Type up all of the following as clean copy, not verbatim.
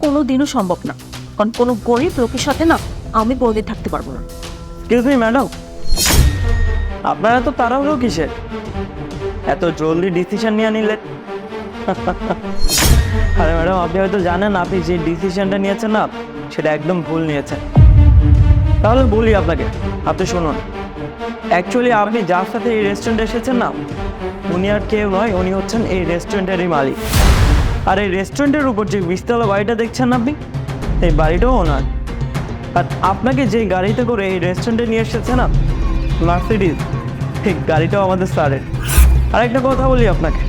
কোনোদিনও সম্ভব না, কারণ কোনো গরিব লোকের সাথে না আমি কোনোদিন থাকতে পারবো না। এক্সকিউজ মি ম্যাডাম, আপনারা তো তাড়াহুড়ো কিসের? এত জলদি ডিসিশন নিয়ে নিলেন? আরে ম্যাডাম, আপনি হয়তো জানেন আপনি যে ডিসিশনটা নিয়েছেন না, সেটা একদম ভুল নিয়েছেন। তাহলে বলি আপনাকে, আপনি শুনুন। অ্যাকচুয়ালি আপনি যার সাথে এই রেস্টুরেন্টে এসেছেন না, উনি আর কেউ নয়, উনি হচ্ছেন এই রেস্টুরেন্টেরই মালিক। আর এই রেস্টুরেন্টের উপর যে বিশতলা বাড়িটা দেখছেন আপনি, এই বাড়িটাও ওনার। আর আপনাকে যে গাড়িতে করে এই রেস্টুরেন্টে নিয়ে এসেছে না, মার্সিডিজ, ঠিক গাড়িটাও আমাদের স্যারের। আর একটা কথা বলি আপনাকে,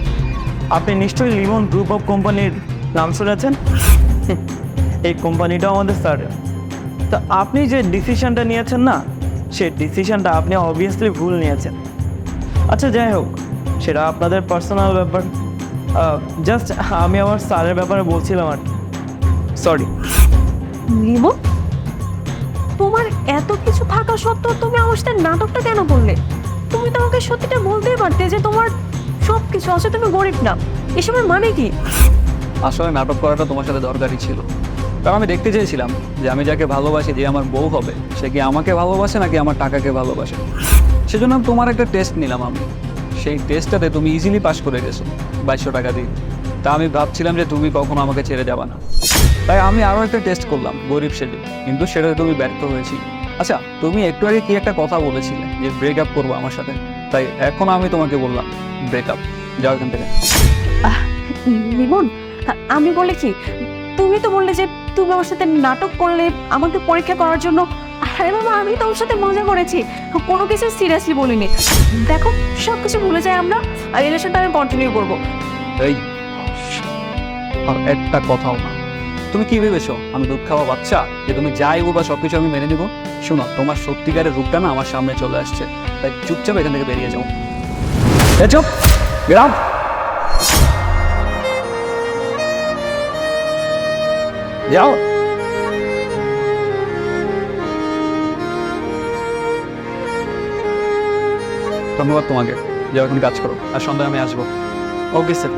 আপনি নিশ্চয়ই লিমন গ্রুপ অফ কোম্পানির নাম শুনেছেন। এই কোম্পানিটাও আমাদের স্যারের। তো আপনি যে ডিসিশনটা নিয়েছেন না, সেই ডিসিশনটা আপনি অবভিয়াসলি ভুল নিয়েছেন। আচ্ছা যাই হোক, সেটা আপনাদের পার্সোনাল ব্যাপার। জাস্ট আমি আমার স্যারের ব্যাপারে বলছিলাম আর সরি। লিমন, তোমার এত কিছু থাকা সত্ত্বেও তুমি আমার সাথে নাটকটা কেন করলে? তুমি তো আমাকে সত্যিটা বলতেই পারতে যে তোমার সব কিছু আছে, তুমি গরিব না। এসবের মানে কি? আসলে নাটক করাটা তোমার সাথে দরকারই ছিল, কারণ আমি দেখতে চেয়েছিলাম যে আমি যাকে ভালোবাসি, যে আমার বউ হবে, সে কি আমাকে ভালোবাসে নাকি আমার টাকাকে ভালোবাসে। সেজন্য তোমার একটা টেস্ট নিলাম আমি। সেই টেস্টটাতে তুমি ইজিলি পাস করে গেছো 2200 টাকা দিয়ে। তা আমি ভাবছিলাম যে তুমি কখনো আমাকে ছেড়ে যাবে না, তাই আমি আরও একটা টেস্ট করলাম গরিব সেজে, কিন্তু সেটাতে তুমি ব্যর্থ হয়েছি। আচ্ছা, তুমি একটু আগে কি একটা কথা বলেছিলে যে ব্রেকআপ করবো আমার সাথে, তাই এখন আমি তোমাকে বললাম ব্রেকআপ, যাও এখান থেকে। লিমন, আমি বলে কি, তুমি তো বললে যে তুমি আমার সাথে নাটক করলে আমাকে পরীক্ষা করার জন্য। আরে বাবা, আমি তো ওর সাথে মজা করেছি, কোনো কিছু সিরিয়াসলি বলিনি। দেখো, সব কিছু ভুলে যাই আমরা, আর রিলেশনটা আমি কন্টিনিউ করবো। এই, আর একটা কথাও না। তুমি কি ভেবেছো আমি দুধ খাওয়া বাচ্চা যে তুমি যাই বলবা সবকিছু আমি মেনে নিব? শোনো, তোমার সত্যিকারের রূপটা না আমার সামনে চলে আসছে, তাই চুপচাপ এখান থেকে বেরিয়ে যাও। চুপ, গ্রাম যাও। ধন্যবাদ তোমাকে, যাও এখন কাজ করো, আর সন্ধ্যায় আমি আসবো। Okay sir.